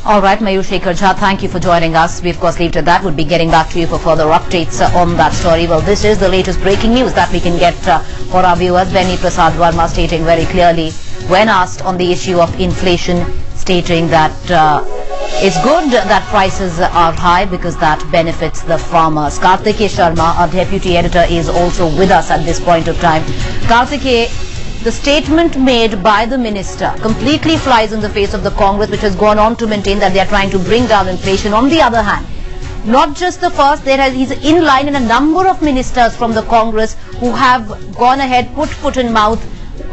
All right, Mayur Shekhar Jha, thank you for joining us. We, of course, leave it at that. We'll be getting back to you for further updates on that story. Well, this is the latest breaking news that we can get for our viewers. Beni Prasad Verma stating very clearly, when asked on the issue of inflation, stating that it's good that prices are high because that benefits the farmers. Kartikeya Sharma, our deputy editor, is also with us at this point of time. Kartikeya, the statement made by the minister completely flies in the face of the Congress, which has gone on to maintain that they are trying to bring down inflation. On the other hand, not just the first, he's in line in a number of ministers from the Congress who have gone ahead, put foot in mouth.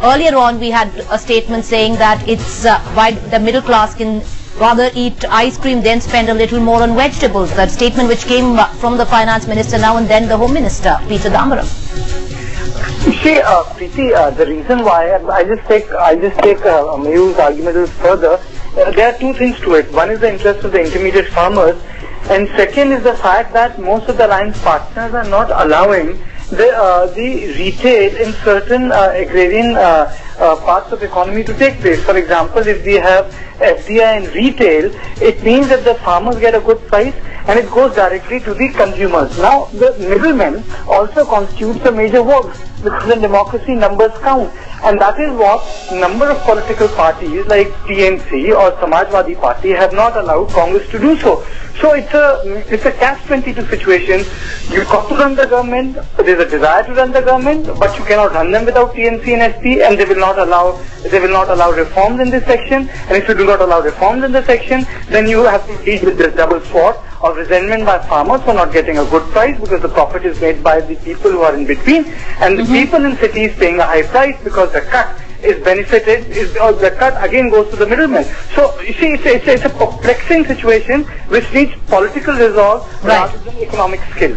Earlier on, we had a statement saying that it's why the middle class can rather eat ice cream than spend a little more on vegetables. That statement which came from the finance minister now and then the home minister, P. Chidambaram. You see, Preeti, the reason why I just take Mayur's argument a little further. There are two things to it. One is the interest of the intermediate farmers, and second is the fact that most of the alliance partners are not allowing the retail in certain agrarian parts of the economy to take place. For example, if we have FDI in retail, it means that the farmers get a good price and it goes directly to the consumers. Now, the middlemen also constitutes a major work because in democracy numbers count. And that is what number of political parties like TMC or Samajwadi Party have not allowed Congress to do so. So it's a catch-22 situation. You've got to run the government, there's a desire to run the government, but you cannot run them without TMC and SP, and they will not allow reforms in this section. And if you do not allow reforms in this section, then you have to deal with this double sword of resentment by farmers for not getting a good price because the profit is made by the people who are in between, and the people in cities paying a high price because the cut is benefited, the cut again goes to the middlemen. So you see, it's a perplexing situation which needs political resolve rather than economic skill.